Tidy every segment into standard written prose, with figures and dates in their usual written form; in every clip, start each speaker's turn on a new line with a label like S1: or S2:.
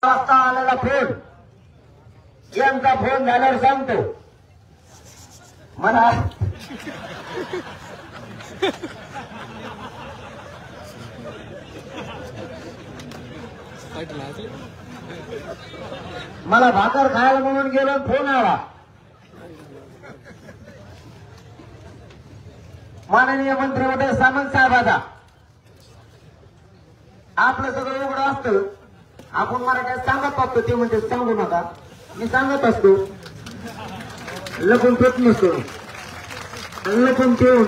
S1: वाजता आलेला फोन यांचा फोन झाल्यावर सांगतो मला मला भाकर खायला म्हणून गेलो फोन आला माननीय मंत्री महोदय सामंत साहेबाचा आपलं सगळं उघडं असतं आपण मराठीत सांगत असतो ते म्हणते सांगू नका मी सांगत असतो लपून ठेवत नसतो लपून ठेवून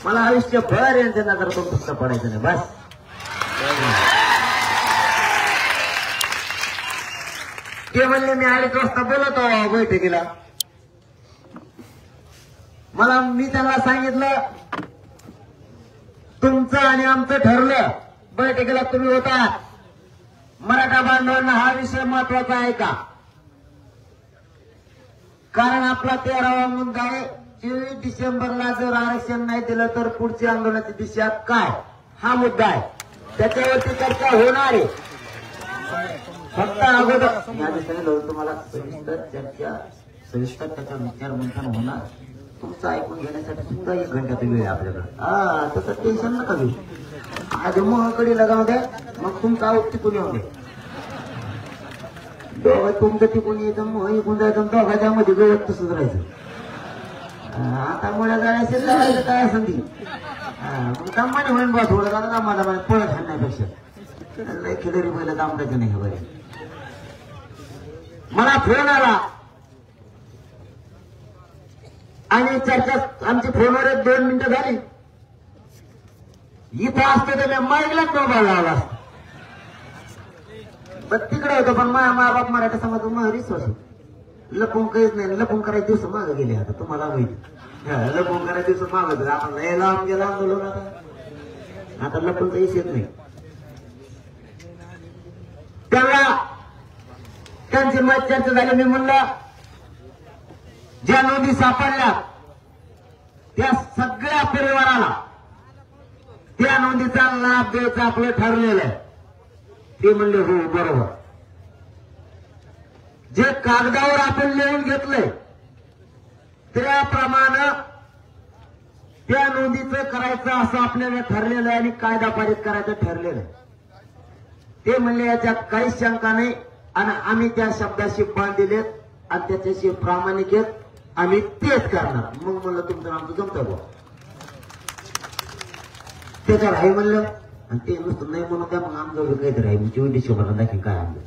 S1: मला आयुष्यभर यांच्या नजरातून फक्त पडायचं नाही बस ते म्हणले मी 2:30 वाजता बोलतो बैठकीला मला मी त्यांना सांगितलं तुमचं आणि आमचं ठरलं बैठकीला तुम्ही होता मराठा बांधवांना हा विषय महत्वाचा आहे का कारण आपला 13वा मुद्दा आहे 24 डिसेंबरला जर आरक्षण नाही दिलं तर पुढची आंदोलनाची दिशा काय हा मुद्दा आहे त्याच्यावरती चर्चा होणार आहे फक्त अगोदर सांगितलं तुम्हाला सविस्तर त्याचा विचार मंथन होणार तुमचं ऐकून घेण्यासाठी सुद्धा 1 घंट्याचा वेळ आहे आपल्याकडे तसं टेन्शन नका घेऊ आज मोहकडे लगाव द्या मग तुमचं आऊट टिकून येऊ दे दोघं तुमचं टिकून यायचं मोह इकून जायचं दोघांच्या मध्ये गवत तसंच राहायचं आता मुळ्या जायचं काय संधी मग कामाने होईन बा थोडं जाणं कामाला पळत हाणण्यापेक्षा खिलरी पहिलं कामडायचं नाही बरे मला फोन आला आणि चर्चा आमची फोनवर 2 मिनिटं झाली इथं असतो तर मी माईकलाच मोबाईल लावला असतो तिकडे होतो पण माझ्या मा बाप मराठा समाज रिसोर्स लपून काहीच नाही लपून करायचे दिवस मागे गेले आता तुम्हाला माहिती लपून करायचे दिवस मागत आपण लय लांब गेला आंदोलन आता लपून काहीच येत नाही त्यावेळा त्यांची मत चर्चा झाली मी म्हणलं ज्या नोंदी सापडल्या त्या सगळ्या परिवाराला त्या नोंदीचा लाभ द्यायचं आपलं ठरलेलं आहे ते म्हणले हो बरोबर जे कागदावर आपण लिहून घेतलंय त्याप्रमाणे त्या नोंदीचं करायचं असं आपल्याला ठरलेलं आहे आणि कायदा पारित करायचं ठरलेलं आहे ते म्हणले याच्यात काहीच शंका नाही आणि आम्ही त्या शब्दाशी बांधलेत आणि त्याच्याशी प्रामाणिक आहेत आम्ही तेच करणार मग म्हणलं तुमचं आमचं जमतं बुवा त्याच्यावर आहे म्हणलं आणि ते नुसतं नाही म्हणून द्या मग आमचं काहीतरी आहे मी 24 डिसेंबरला दाखीन काय आणलं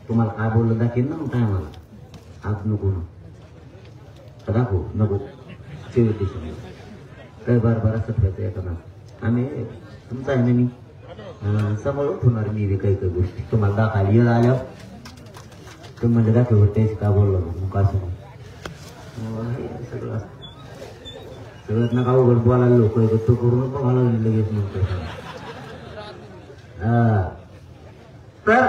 S1: तुम्हाला काय बोललं दाखीन ना मग काय मला आज नको ना दाखवू नको 24 डिसेंबर काय बार असं ठेवायचं एका आम्ही तुमचं आहे ना मी सांभाळून ठेवणार मी काही काही गोष्टी तुम्हाला दाखवायला येळ आल्यावर तुम्ही म्हणजे दाखव त्याची काय बोललो मग काय सांगू सगळं सगळ्यात नका उघड बोलायला लोक तो करून मला लगेच म्हणतो तर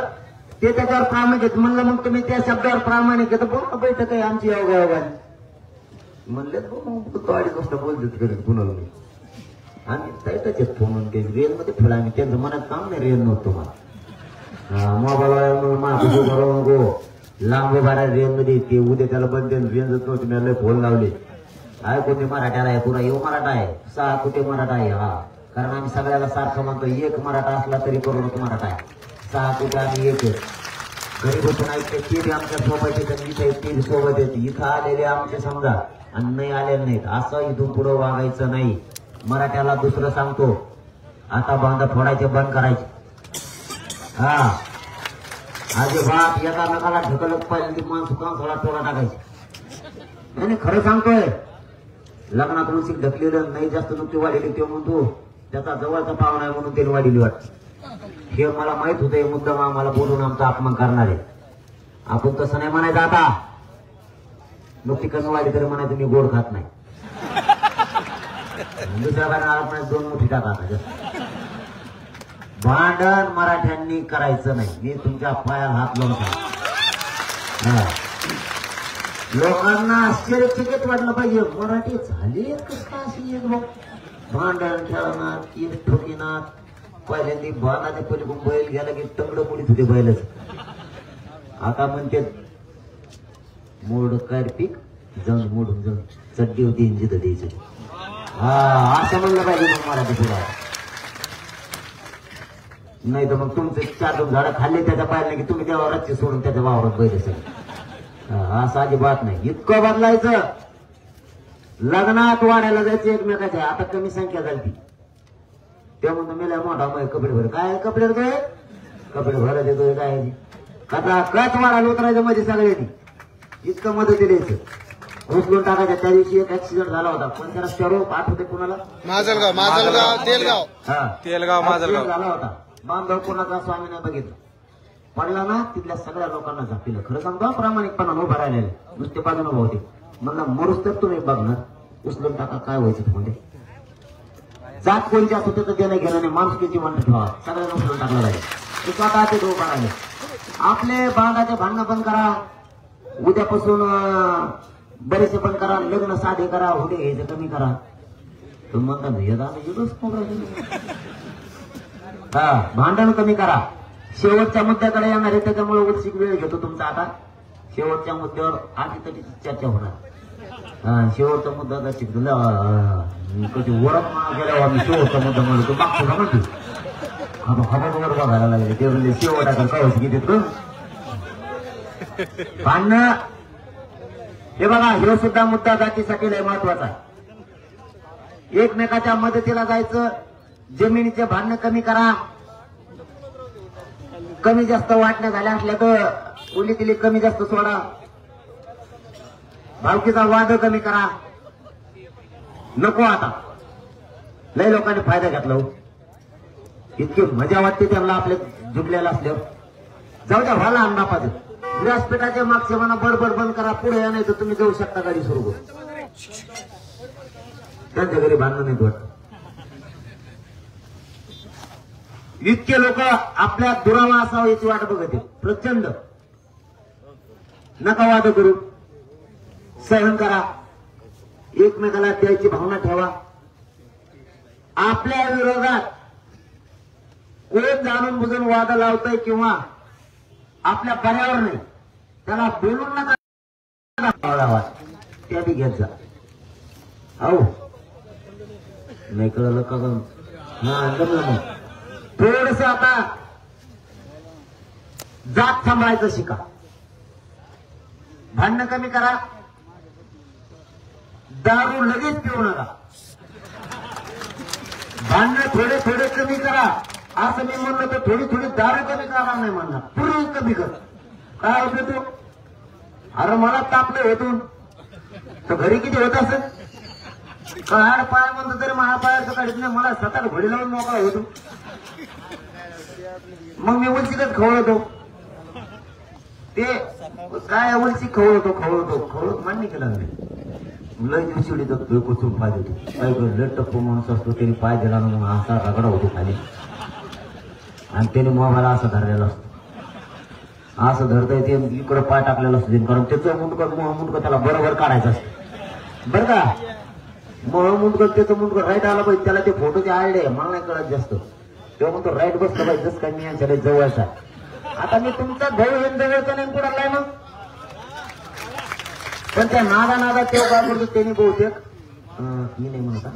S1: ते त्याच्यावर प्रामाणिक आहेत म्हणलं मग तुम्ही त्या शब्दावर प्रामाणिक आहे बोल बैठक आहे आमची योगायोगाने म्हणले मग 2:30 वाजता बोलत करत कुणाला मी आणि त्याच्यात फोन ते रेल मध्ये ठेवला आणि त्यांचं मनात काम नाही रेल नव्हतं मला मोबाईल माझं नको लांब बारा रेल मध्ये ते उद्या त्याला बंद रेंजच नव्हती मी लय फोन लावले आहे कोणते मराठ्याला आहे पुरा येऊ मराठा आहे 6 कुठे मराठा आहे हा कारण आम्ही सगळ्याला सारखं म्हणतो एक मराठा असला तरी करोडच मराठा आहे 6 कुठे आम्ही एक घरी बसून ऐकते ते बी आमच्या सोबत येतात इथे ते सोबत येते इथं आलेले आमचे समजा आणि नाही आलेले नाहीत असं इथून पुढं वागायचं नाही मराठ्याला दुसरं सांगतो आता बांधा फोडायचे बंद करायचे हा अजिबात एका नकाला ढकलत पाहिजे माणसं कांसळा टोळा टाकायचे आणि खरं सांगतोय लग्नात उंची ढकलेलं नाही जास्त नुकती वाढलेली ते म्हणतो त्याचा जवळचा पाहुणा आहे म्हणून त्याने वाढलेली वाटत हे मला माहित होतं हे मुद्दाम आम्हाला बोलून आमचा अपमान करणार आहे आपण तसं नाही म्हणायचं आता नुकती कमी वाढली तरी म्हणायचं मी गोड खात नाही दुसऱ्या कारण 2 मुठी टाका भांडण मराठ्यांनी करायचं नाही मी तुमच्या पायाला हात लावून सांगतो लोकांना आश्चर्यचकित वाटलं पाहिजे मराठी झाली कसं अशी भांडण खेळणार ठोकीनार पहिल्यांदा बाणाच्या पलीकडून बैल गेला की तंगड पुढीच होते बैलच. आता म्हणते मोड काय पीक जाऊन मोडून जाऊन चड्डी होती इंजित द्यायचं. हा असं म्हणलं पाहिजे मग मला ते पुढे. नाही तर मग तुमचे 4-2 झाडं खाल्ले त्याच्या पाहिजे की तुम्ही त्या वावराची सोडून त्याच्या वावरात बैल असेल. असं अजिबात नाही. इतकं बदलायचं. लग्नात वाढायला जायचं एकमेकाच्या. आता कमी संख्या झाली ते म्हणतो मेला मोठा मग कपडे भर. काय कपडे भरतोय? कपडे भरायला देतोय काय कथा कच वाढायला उतरायचं मध्ये सगळे ती इतकं मदत द्यायचं. उचलून टाकायचं. त्या दिवशी एक ऍक्सिडेंट झाला होता पण त्याला शरोप आठवते कुणाला?
S2: माजलगाव तेलगाव
S1: माजलगाव झाला होता. बांधव कोणाचा स्वामी नाही बघितलं. पडला ना तिथल्या सगळ्या लोकांना झापिलं. खरं सांगतो प्रामाणिकपणा उभा राहिलेले नुसते बाजून उभा होते. म्हणला मरूस तर तुम्ही बघणार उचलून टाका काय व्हायचं तुम्हाला. जात कोणची असू तर त्याने गेलं नाही. माणुसकीची म्हणणं ठेवा. सगळ्यांना उचलून टाकलं जाईल. ते स्वतःचे डोळ काढाले. आपले बांधाचे भांडणं बंद करा. उद्यापासून बरेचसे बंद करा. लग्न साधे करा. हुडे घ्यायचं कमी करा. तुम्ही म्हणता हा भांडण कमी करा. शेवटच्या मुद्द्याकडे येणार आहे त्याच्यामुळे उलसिक वेळ घेतो तुमचा. आता शेवटच्या मुद्द्यावर आठीतटीची चर्चा होणार. शेवटचा मुद्दा कधी वरप गेल्यावर आम्ही शेवटचा मुद्दा म्हणतो मागतो का म्हणतो खबर वर बघायला लागले ते म्हणजे शेवटाकडे कळस किती भांडणं. हे बघा हे सुद्धा मुद्दा जातीसाठी लय महत्वाचा आहे. एकमेकाच्या मदतीला जायचं. जमिनीचे भांडणं कमी करा. कमी जास्त वाटण्या झाल्या असल्या तर उली तिली कमी जास्त सोडा. भावकीचा वाद कमी करा. नको आता लय लोकांनी फायदा घेतला. इतकी मजा वाटते त्यांना आपल्या जुबल्याला असल्यावर. जाऊ द्या व्हायला अंदापाच. व्यासपीठाच्या मागचे म्हणा बडबड बंद करा. पुढे या नाही तर तुम्ही जाऊ शकता गाडी सुरू करून. त्यांच्या घरी भांडणं नाही वाटत. इतके लोक आपल्या दुरावा असावं याची वाट बघते. प्रचंड. नका वाद करू. सहन करा. एकमेकाला द्यायची भावना ठेवा. आपल्या विरोधात कोण जाणून बुजून वाद लावतोय किंवा आपल्या पर्यावर नाही त्याला बोलून नका. त्या बी घेत जा. हो नाही कळलं का? हा जमलं मग. थोडस आता जात सांभाळायचं शिका. भांडणं कमी करा. दारू लगेच पिऊ नका. भांडणं थोडे थोडे कमी करा. असं मी म्हणलं तर थोडी थोडी दारू कमी करा नाही म्हणणार. पूर्वी कमी कर. काय होतं तू? अरे मला तापलं होतून तर घरी किती होत असेल? हाड पाय म्हणतो तरी महापायाचं काढत नाही. मला सतत घोडी लावून मोकळा होतो. मग मी उलसीकच खवळतो. ते काय उलसी खवळतो मान्य केलं नाही. लय दिवशी कोचून पाय देतो. काय लय टप्पू माणूस असतो त्याने पाय दिला ना मग असा रगडा होतो खाली. आणि त्याने मोबाईल असा धरलेला असतो. असं धरता येते इकडं पाय टाकलेला असतो. कारण त्याचं मुंडकं त्याला बरोबर काढायचं असतं बरं का. मुंडकं त्याचं मुंडकं राईट आला पाहिजे. त्याला ते फोटोची आयडिया मला नाही कळत जास्त. तेव्हा म्हणतो राईट बसलं पाहिजे. जसं काय मी यांच्या जवळचा. आता मी तुमचा भाऊ येऊन जवळचा नाही कुणाला मग. पण त्या नादा तेव्हा काय करतो त्यांनी बहुतेक मी नाही म्हणता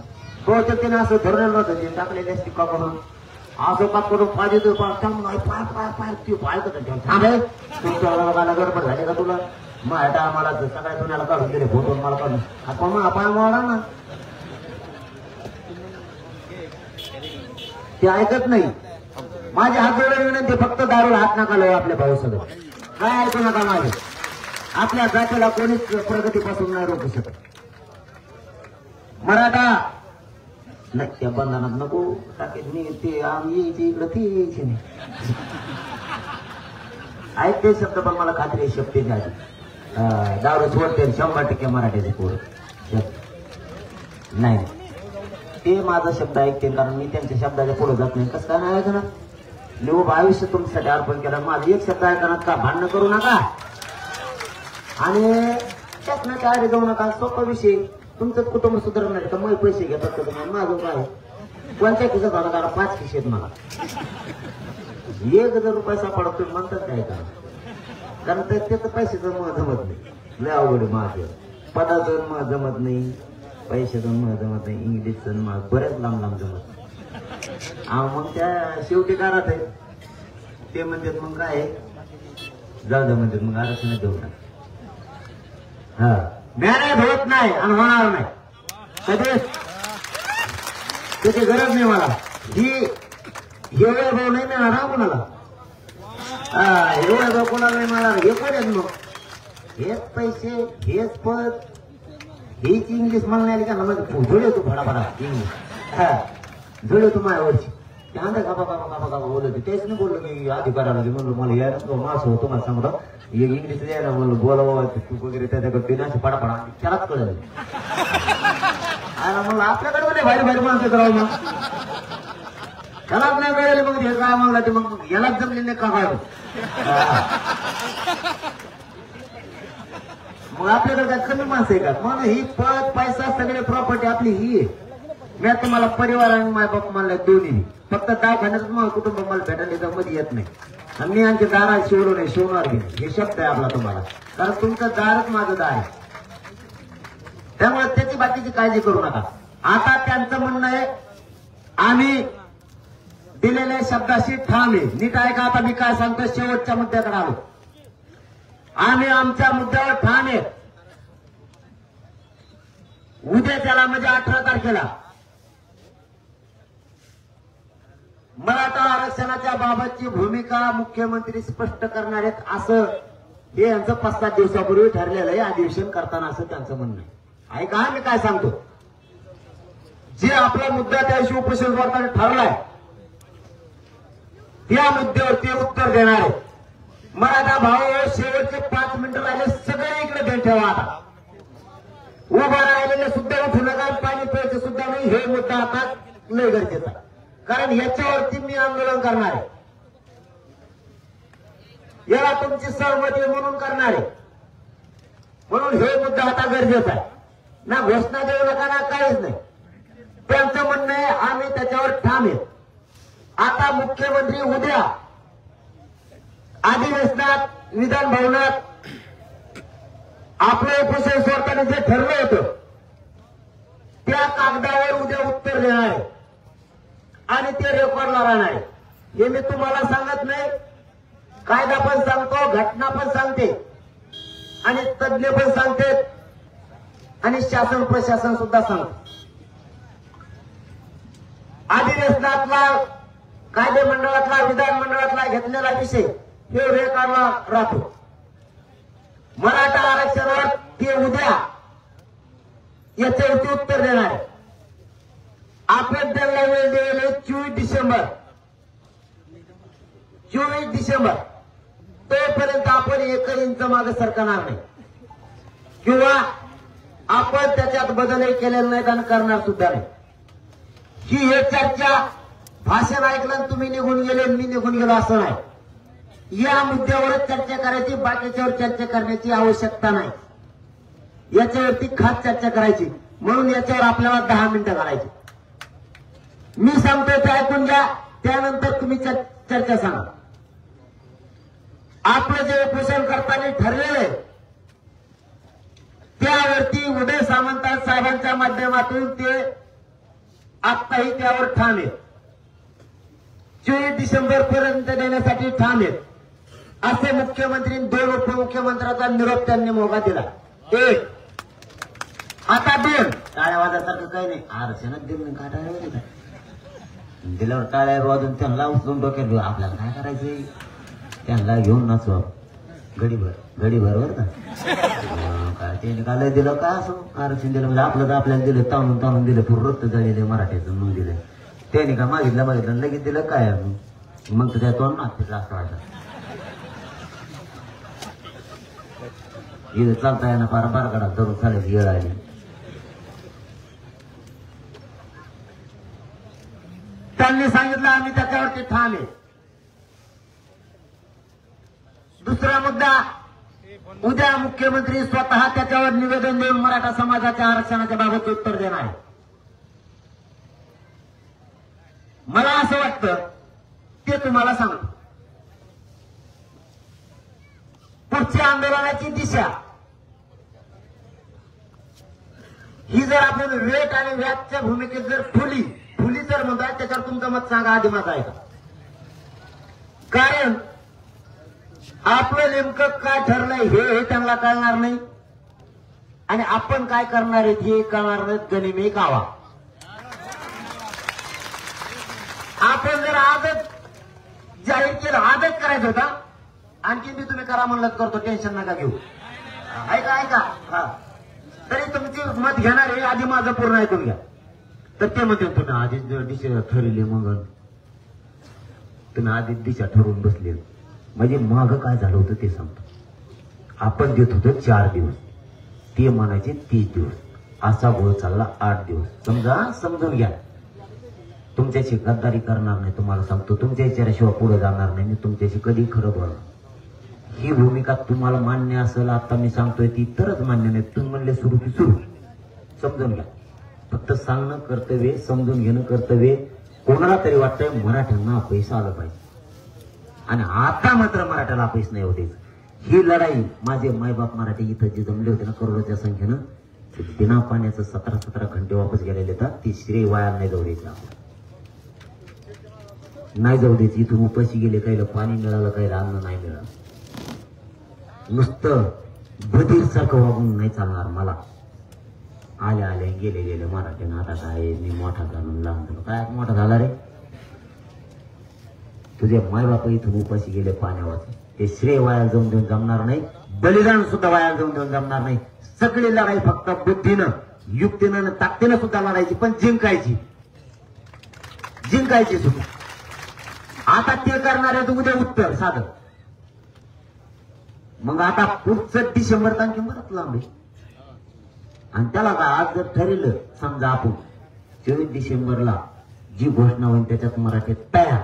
S1: बहुतेक त्याने असं धरलेलं होतं. ते टाकलेले असते का म्हणून असं का करून पाय देतो. पाय पाय पाय ते पाय थांबे तुमच्या गाला गडबड झाली का तुला? मग आम्हाला सगळ्या दुनियाला काढून दिले फोटो मला काढून. आपण पाय मारा ना. ते ऐकत नाही. माझे हात जोडून विनंती फक्त दारूला हात नका लावू. आपल्या भाऊ सगळं काय ऐकू नका माझे. आपल्या जातीला कोणीच प्रगतीपासून नाही रोखू शकत. मराठा नाही त्या बंधनात नको टाकेल मी. ते आम्ही यायचे इकडं ते यायचे नाही. ऐकते शब्द पण मला खात्री आहे शब्दाची आधी. दारू सोडते 100% मराठीचे पोरं नाही. ते माझा शब्द ऐकते कारण मी त्यांच्या शब्दाच्या पुढे जात नाही. कसं काय नाही ऐकणार. निवड आयुष्य तुमच्यासाठी अर्पण केलं. माझं एक शब्द ऐकणार का? भांडणं करू नका आणि त्यातनं काय जाऊ नका. सोपा विषय. तुमचं कुटुंब सुधारणार का? मग पैसे घेतात का तुम्ही? माझं काय कोणत्या खिशात होता काढा? 5 खिशेत मला 1,000 रुपये सापडतो म्हणतात काय का? कारण त्याचं पैशाचं मग जमत नाही. लय अवघड माझं पदाचं मग जमत नाही, पैशाचं मग जमत नाही, इंग्लिशचं मग बऱ्याच लांब लांब जमत नाही. मग त्या शेवटी काढत आहे ते म्हणतात मग काय जाऊ द्या म्हणतात मग आरक्षण देऊ नका. हा मॅनेज होत नाही आणि होणार नाही कधीच. त्याची गरज नाही मला. ही एवढा भाव नाही मिळणार हा कोणाला. एवढा भाव कोणाला नाही मिळणार. हे कोण आहेत मग? हेच पैसे, हेच पद, हीच इंग्लिश मला आली का ना मग जुळे तू फडाफडा इंग्लिश जुळे तू माझ्यावरची त्यानंतर गाबा गाबा गाबा गाबा बोलत होते. तेच नाही बोललो मी अधिकाराला म्हणलो मला यायला मास होतो मला सांगतो इंग्लिश यायला म्हणलं बोलावं तू वगैरे त्याच्याकडे पिण्याची फडाफडा त्यालाच कळलं. म्हणलं आपल्याकडे म्हणे भारी भारी माणसं करावं मग त्यालाच नाही कळले. मग हे काय म्हणलं ते मग यालाच जमले नाही का काय मग आपल्याकडे काय कमी माणसं आहे का? मग ही पद पैसा सगळे प्रॉपर्टी आपली ही आहे. मी तुम्हाला परिवार आणि माय बाप म्हणलं दोन्ही. फक्त दवाखान्यात मला कुटुंब मला भेटायला मध्ये येत नाही आणि मी आणखी दारात शिवलो नाही शिवणार बी नाही. हे शब्द आहे आपला तुम्हाला. कारण तुमचं दारच माझं दार आहे. त्यामुळे त्याची बाकीची काळजी करू नका. आता त्यांचं म्हणणं आहे आम्ही दिलेल्या शब्दाशी ठाम आहे. नीट ऐका आता मी काय सांगतो. शेवटच्या मुद्द्याकडे आलो. आम्ही आमच्या मुद्द्यावर ठाम आहे. उद्या त्याला म्हणजे 18 तारखेला मराठा आरक्षणाच्या बाबतची भूमिका मुख्यमंत्री स्पष्ट करणार आहेत असं हे यांचं 5-7 दिवसापूर्वी ठरलेलं आहे. अधिवेशन करताना असं त्यांचं म्हणणं आहे. ऐका मी काय सांगतो. जे आपला मुद्दा त्या दिवशी उपोषण करताना ठरलाय त्या मुद्द्यावर ते उत्तर देणार आहे. मराठा भाऊ शेवटचे 5 मिनिटं राहिले सगळे इकडे देण ठेवा. आता उभं राहिलेले सुद्धा उठू नका. पाणी प्यायचं सुद्धा नाही. हे मुद्दा आता लय गरजेचा आहे. कारण याच्यावरती मी आंदोलन करणार आहे. याला तुमची सहमती म्हणून करणार आहे. म्हणून हे मुद्दा आता गरजेचा आहे. ना घोषणा देऊ नका ना काहीच नाही. त्यांचं म्हणणं आहे आम्ही त्याच्यावर ठाम आहे. आता मुख्यमंत्री उद्या अधिवेशनात विधान भवनात आपलं उपोषण सोडताना जे ठरलं होतं त्या कागदावर उद्या उत्तर देणार आहे आणि ते रेकॉर्डला राहणार आहे. हे मी तुम्हाला सांगत नाही. कायदा पण सांगतो, घटना पण सांगते आणि तज्ञ पण सांगते आणि शासन प्रशासन सुद्धा सांगते. अधिवेशनातला कायदे मंडळातला विधानमंडळातला घेतलेला विषय हे रेकॉर्डला राहतो. मराठा आरक्षणावर ते उद्या याच्यावरती उत्तर देणार आहे. आपण त्यांना वेळ दिलेली 24 डिसेंबर. 24 डिसेंबर तोपर्यंत आपण 1 इंच मागे सरकणार नाही किंवा आपण त्याच्यात बदलही केलेले नाहीत आणि करणार सुद्धा नाही. ही हे चर्चा भाषण ऐकलं तुम्ही निघून गेले मी निघून गेलो असं नाही. या मुद्द्यावरच चर्चा करायची. बाकीच्यावर चर्चा करण्याची आवश्यकता नाही. याच्यावरती खास चर्चा करायची. म्हणून याच्यावर आपल्याला 10 मिनिटं घालायची. मी सांगतोय ते ऐकून घ्या. त्यानंतर तुम्ही चर्चा सांगा. आपलं जे उपोषण करताना ठरलेलं त्यावरती उदय सामंत साहेबांच्या माध्यमातून ते आत्ताही त्यावर ठाम आहेत. 24 डिसेंबर पर्यंत देण्यासाठी ठाम आहेत असे मुख्यमंत्री 2 उपमुख्यमंत्र्यांचा निरोप त्यांनी मोगा दिला. 1 आता 2 टाळ्या वाजासारखं काही नाही. आरक्षणात दिलं का टाळ्या दिल्यावर टाळ्या वाजून त्यांना उचलून डोक्यात घेऊ. आपल्याला काय करायचंय त्यांना घेऊन नाचवा घडीभर बरं का. काय त्याने काय दिलं का असं आरक्षण दिलं म्हणजे आपलं तर आपल्याला दिलं ताणून दिलं पूर्ण रक्त झालेलं मराठ्याचं मग दिलं. त्याने का मागितलं लगेच दिलं काय मग तर त्या तोंड मागते असं वाटत. इथं चालता येणं फार बारकाडा धरून चालायची वेळ आली. त्यांनी सांगितलं आम्ही त्याच्यावरती ठाम आहे. दुसरा मुद्दा उद्या मुख्यमंत्री स्वतः त्याच्यावर निवेदन देऊन मराठा समाजाच्या आरक्षणाच्या बाबत उत्तर देणार आहे. असतं ते तुम्हाला सांगतो. पुढच्या आंदोलनाची दिशा ही जर आपण रेट आणि व्याजच्या भूमिकेत जर फुली जर म्हणताय त्याच्यावर तुमचं मत सांगा, आधी माझं ऐका. कारण आपलं नेमकं काय ठरलंय हे त्यांना कळणार नाही आणि आपण काय करणार आहे हे कळणार नाही. गनिमी गावा आपण जर आजच जाहीर केलं, आजच करायचं होता, आणखी मी तुम्ही करा म्हणलं करतो, टेन्शन नका घेऊ. ऐका हा, तरी तुमची मत घेणार आहे, आधी माझं पूर्ण ऐकून घ्या. तर ते म्हणते तुम्ही आधीच दिशा ठरली, मग तुम्ही आधीच दिशा ठरवून बसले. म्हणजे मागं काय झालं होतं ते सांगतो. आपण देत होतो 4 दिवस, ते म्हणायचे 30 दिवस, असा गोळ चालला 8 दिवस. समजून घ्या. तुमच्याशी गद्दारी करणार नाही, तुम्हाला सांगतो. तुमच्या विचाराशिवाय पुढे जाणार नाही. मी तुमच्याशी कधी खरं बोलणार. ही भूमिका तुम्हाला मान्य असेल, आता मी सांगतोय ती, तरच मान्य नाही. तुम्ही म्हणले सुरू की सुरू. समजून घ्या. फक्त सांगणं कर्तव्य, समजून घेणं कर्तव्य. कोणाला तरी वाटतंय मराठ्यांना पैसा आला पाहिजे आणि आता मात्र मराठ्याला पैसे नाही होते. ही लढाई माझे मायबाप मराठी इथं जे जमले होते ना करोडोच्या संख्येनं, बिना पाण्याचं 17 घंटे वापस गेलेले तर ती श्रेय वाया नाही जाऊ द्यायची. नाही जाऊ द्यायची. इथून उपाशी गेले, काहीला पाणी मिळालं, काहीला अन्न नाही मिळालं. नुसतं बधीर सारखं वागून नाही चालणार. मला आले गेले मराठ्यानं आता काय मी मोठा जाणून लहान झालो. काय मोठा झाला रे? तुझे मायबाप इथून उपाशी गेले पाण्यावर, ते श्रेय वाया जाऊन देऊन जमणार नाही. बलिदान सुद्धा वाया जाऊन देऊन जमणार नाही. सगळी लढाई फक्त बुद्धीनं, युक्तीनं आणि ताकदीनं सुद्धा लढायची, पण जिंकायची सुद्धा. आता ते करणार आहे उद्या उत्तर साधं. मग आता पुढचं डिसेंबर तारखे बरंच लांब आहे. आणि त्याला का आज जर ठरलं समजा आपण 24 डिसेंबरला जी घोषणा होईल त्याच्यात मराठीत तयार,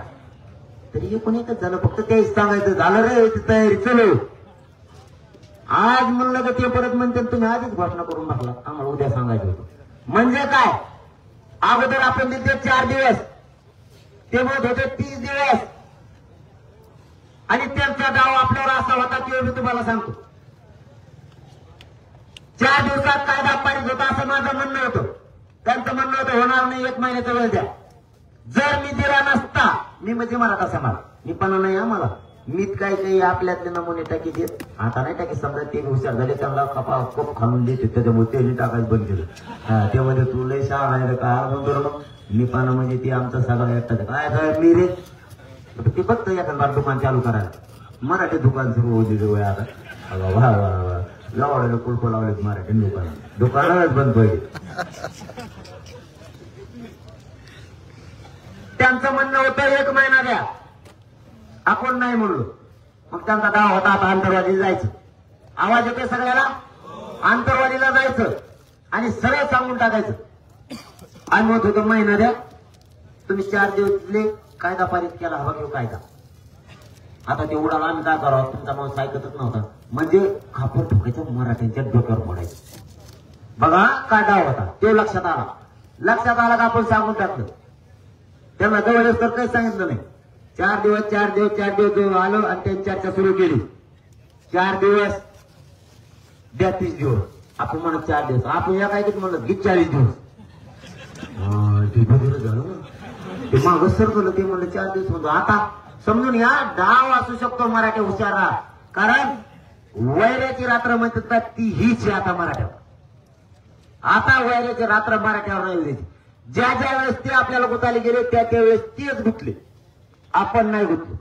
S1: तरी हे पण एकच झालं. फक्त तेच सांगायचं झालं रे तयारी चलो. आज म्हणलं का ते परत म्हणते तुम्ही आधीच घोषणा करून टाकला, आम्हाला उद्या सांगायचं होतं. म्हणजे काय, अगोदर आपण दिले 4 दिवस, ते म्हणत होते 30 दिवस. आणि त्यांचा डाव आपल्यावर असा होता की मी तुम्हाला सांगतो 4 दिवसात कायदा पारित होता असं माझं म्हणणं होतं. त्यांचं म्हणणं होतं होणार नाही, 1 महिन्याचा वेळ द्या. जर मी दिला नसता, मी म्हणजे मराठा समाज, मी पण नाही आम्हाला, मीच काही आपल्यातले नमुने टाकी देत. आता नाही टाकी, समजा ते हुशार झाले, त्यांना कपा कोप खालून देते, त्याच्यामुळे तेल टाकायचं बंद केलं. ते म्हणजे तू लय सांगायला काय म्हणतो मग मी पाना, म्हणजे ती आमचा सगळा एकटा काय झालं मी रे. ते फक्त एखादा दुकान चालू करायला, मराठी दुकान सुरू होती जवळ. आता वा वा वा लावलेलं कुलप लावलेत मराठी दुकानालाच बंद पडले. त्यांचं म्हणणं होतं 1 महिना द्या, आपण नाही म्हणलो. मग त्यांचा डाव होता आता आंतरवादीला जायचं. आवाज येतोय सगळ्याला? आंतरवादीला जायचं आणि सरळ सांगून टाकायचं. आणि म्हणत होतं महिना द्या, तुम्ही 4 दिवस दिले, कायदा पारित केला, हवा घेऊ कायदा. आता ते उडाला, आम्ही काय करावं, तुमचा माणूस ऐकतच नव्हता. म्हणजे खापर ठोकायचं, मराठ्यांच्या डोक्यावर पडायचं. बघा काय डाव होता ते लक्षात आला का आपण सांगून टाकलं. त्यांना जवळच तर काही सांगितलं नाही. 4 दिवस आलो आणि त्यांनी चर्चा सुरू केली. 4 दिवस द्या, 30 दिवस. आपण म्हणत 4 दिवस, आपण या काय म्हणत की 40 दिवस. झालं ते माग सरकलं, ते म्हणलं 4 दिवस म्हणतो. आता समजून घ्या, डाव असू शकतो मराठी हुशार राहा. कारण वैऱ्याची रात्र म्हणतात ती हीच आहे आता मराठ्यावर. आता वैऱ्याची रात्र मराठ्यावर नाही द्यायची. ज्या वेळेस ते आपल्याला गुताले गेले त्या वेळेस तेच गुतले, आपण नाही गुतलो.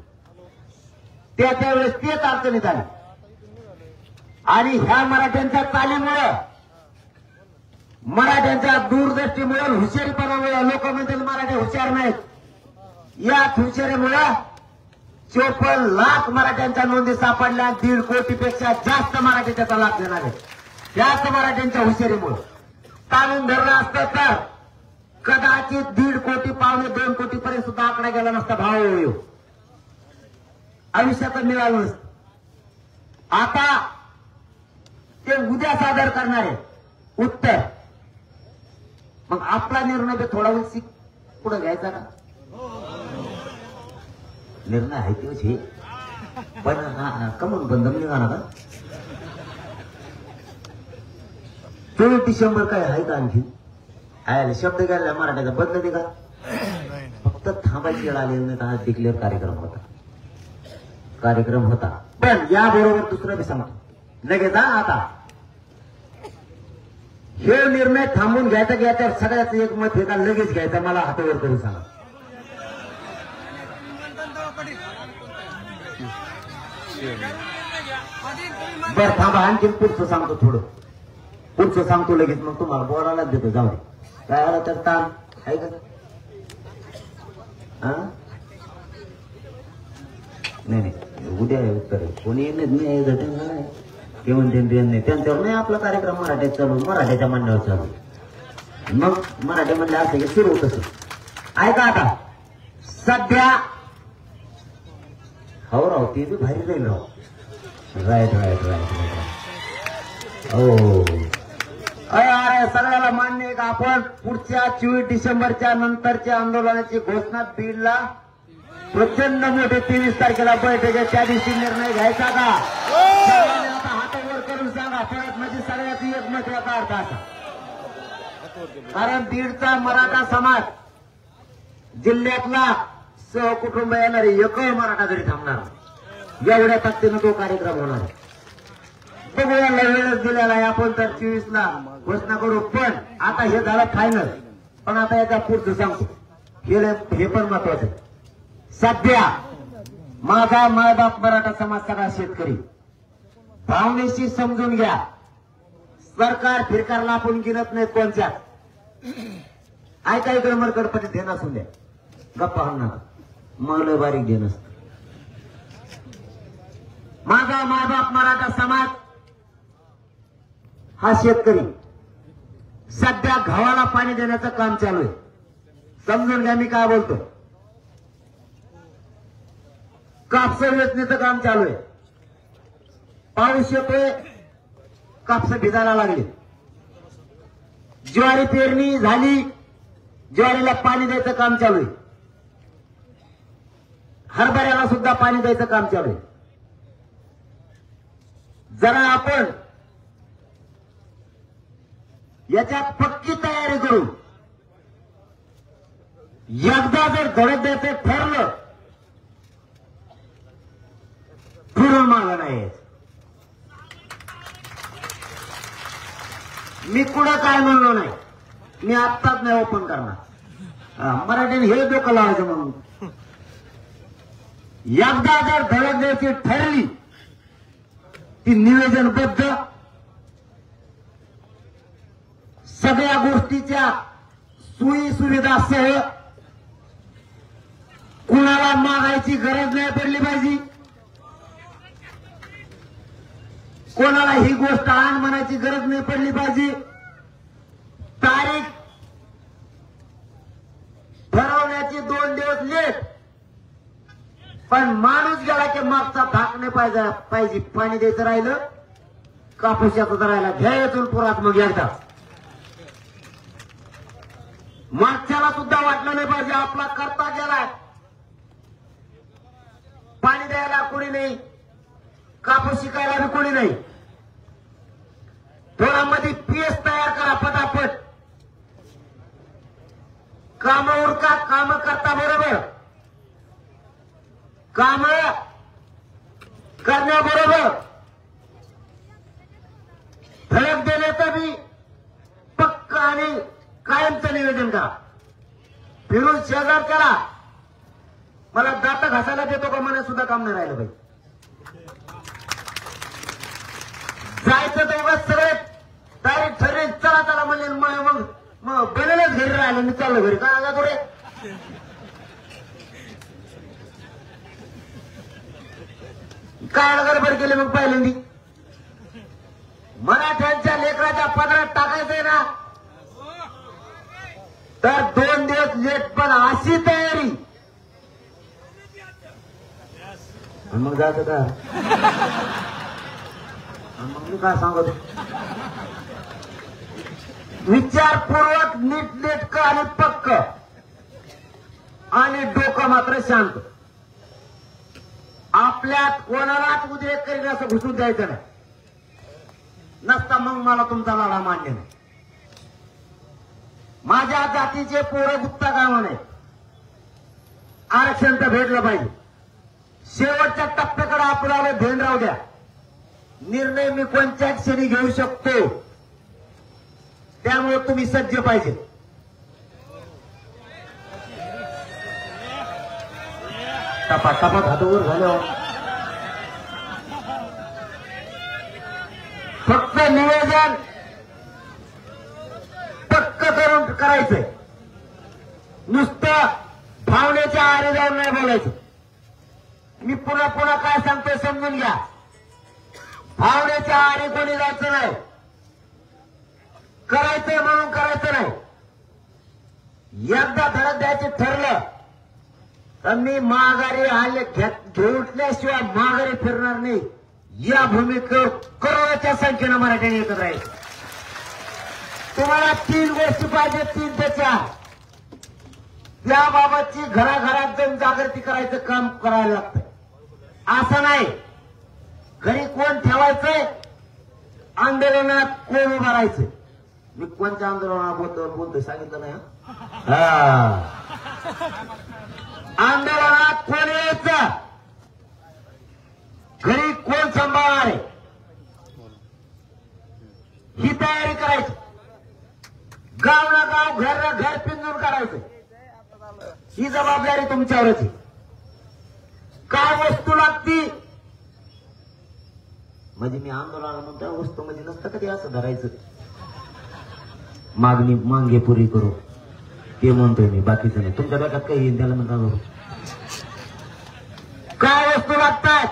S1: त्या वेळेस तेच अडचणीत आले. आणि ह्या मराठ्यांच्या चालीमुळे, मराठ्यांच्या दूरदृष्टीमुळे, हुशारीपणामुळे लोक म्हणतात मराठी हुशार नाहीत. याच हुशारीमुळे 54 लाख मराठ्यांच्या नोंदी सापडल्या. 1.5 कोटीपेक्षा जास्त मराठी त्याचा लाभ देणार आहेत. त्याच मराठ्यांच्या हुशारीमुळे. ताणून धरलं असतं तर कदाचित 1.5 कोटी, 1.25-2 कोटीपर्यंत सुद्धा आकडा गेला नसता. भाव आयुष्यात मिळालं नसतं. आता ते उद्या सादर करणार आहे उत्तर. मग आपला निर्णय थोडा वेळ पुढे घ्यायचा का? निर्णय आहे तेच हे पण कमून बंधम निघाला का 24 डिसेंबर काय आहे का आणखी आहे शब्द घ्यायला मराठ्याचा बदल का फक्त थांबायची वेळ आली नाही तर डिक्लेअर कार्यक्रम होता पण याबरोबर दुसरं मी सांगतो लगेच आता हे निर्णय थांबून घ्यायचा सगळ्याच एक मत हे का लगेच घ्यायचा मला हातावर करून सांगा बर थांबा आणखी पुढचं सांगतो थोडं पुढचं सांगतो लगेच मग तुम्हाला बोलायलाच देतो जाऊ दे काय आलं तर ताण आहे का नाही उद्या उत्तर कोणी नाही ते म्हणते नाही त्यांच्यावर नाही आपला कार्यक्रम मराठ्यात चालू मराठ्याच्या मांडण्यावर चालू मग मराठी म्हणले असं की सुरू होत ऐका आता सध्या हो राव ते बी भारी जाईल राव राईट हो अरे सगळ्याला मान्य आहे का आपण पुढच्या 24 डिसेंबरच्या नंतरच्या आंदोलनाची घोषणा बीडला प्रचंड मोठे 23 तारखेला बैठक आहे त्या दिवशी निर्णय घ्यायचा का हातावर करून सांगा परत म्हणजे सगळ्यात एक महत्वाचा अर्थ असा कारण बीडचा मराठा समाज जिल्ह्यातला सहकुटुंब येणारे एकही मराठा घरी थांबणार एवढ्या ताकदीनं तो कार्यक्रम होणार बघूया वेळच दिलेला आहे आपण तर 24 ला घोषणा करू पण आता हे झालं फायनल पण आता याचा पुढचं सांगतो हे पण महत्वाचं आहे सध्या माझा मायबाप मराठा समाज सगळा शेतकरी भावनेशी समजून घ्या सरकार फिरकारला आपण गिनत नाही कोणत्या ऐका इकडे मरकडपटी ध्यान असून द्या गप्पा होणार मला बारीक घेणं माझा मायबाप मराठा समाज हा शेतकरी सध्या गव्हाला पाणी देण्याचं काम चालू आहे समजून घ्या मी काय बोलतो कापस वेचण्याचं काम चालू आहे पाऊस येतोय कापस भिजायला लागले ज्वारी पेरणी झाली ज्वारीला पाणी द्यायचं काम चालू आहे हरभऱ्याला सुद्धा पाणी द्यायचं काम चालू आहे जरा आपण याच्यात पक्की तयारी करू एकदा जर धडक द्यायचं ठरलं फिरून मागं नाही मी कुठं काय म्हणलो नाही मी आत्ताच नाही ओपन करणार मराठीने हे डोकं लावायचं म्हणून एकदा जर धडक द्यायची ठरली ती निवेदनबद्ध सगळ्या गोष्टीच्या सोयी सुविधासह कुणाला मागायची गरज नाही पडली पाहिजे कोणाला ही गोष्ट आण म्हणायची गरज नाही पडली पाहिजे तारीख ठरवण्याची 2 दिवस लेट पण माणूस गेला की मागचा धाक नाही पाहिजे पाणी द्यायचं राहिलं कापूसाचं राहिला घ्या येथून पुरात मग एकदा मागच्याला सुद्धा वाटलं नाही पाहिजे आपला करता गेलाय पाणी द्यायला कोणी नाही कापूस शिकायला बी कोणी नाही थोडा मध्ये पीएस तयार करा पटापट काम उरका काम करता बरोबर काम करण्याबरोबर धडक देण्याचं बी पक्क आणि कायमचं निवेदन करा फिरून शेजार करा मला दात घासायला देतो का मला सुद्धा काम नाही राहिलं पाहिजे जायचं तेव्हा सगळे तारीख ठरेल चला म्हणजे मग बनेलच घरी राहिलं मी चाललो घरी काय आला तो रे काय गडबड केली मग पहिल्यांदी मराठ्यांच्या लेकराच्या पदरात टाकायचंय ना तर 2 दिवस लेट पण अशी तयारी मग जायचं का मग मी काय सांगतो विचारपूर्वक नीटनेटकं आणि पक्क आणि डोकं मात्र शांत आपल्यात कोणालाच उद्रेक करीन असं घुसून द्यायचं नाही. नसता मग मला तुमचा लढा मान्य नाही. माझ्या जातीचे पोरं गुप्ता कामा नाही. आरक्षण तर भेटलं पाहिजे. शेवटच्या टप्प्याकडे आपल्याला ध्यान राहू द्या. निर्णय मी कोणत्या क्षणी घेऊ शकतो, त्यामुळे तुम्ही सज्ज पाहिजे. टपाटपात हातावर झालं. फक्त नियोजन पक्क करून करायचंय. नुसतं भावनेच्या आरे जाऊन नाही बोलायचं. मी पुन्हा पुन्हा काय सांगतोय समजून घ्या. भावनेच्या आरे कोणी जायचं नाही. करायचंय म्हणून करायचं नाही. एकदा धडक द्यायचं ठरलं तर मी माघारी घेतल्याशिवाय माघारी फिरणार नाही. या भूमिकेवर करोडोच्या संख्येनं मराठ्यांनी एकत्र राहील. तुम्हाला 3 गोष्टी पाहिजे, 3 ते 4. याबाबतची घराघरात जाऊन जागृती करायचं काम करायला लागतं. असं नाही घरी कोण ठेवायचंय, आंदोलनात कोण उभं राहायचं. मी कोणत्या आंदोलनात बोलतोय सांगितलं नाही. आंदोलनात कोण यायचं, घरी कोण सांभाळणार आहे, ही तयारी करायची. गाव ना गाव, घर ना घर पिंजून काढायचं. ही जबाबदारी तुमच्यावरच आहे. काय वस्तू लागती म्हणजे मी आंदोलनाला म्हणतोय वस्तू म्हणजे नसतं कधी असं धरायचं. मागणी मांगे पुरी करू ते म्हणतोय मी, बाकीचं नाही. तुमच्या डोक्यात काही येईल त्याला म्हणता. काय वस्तू लागतात,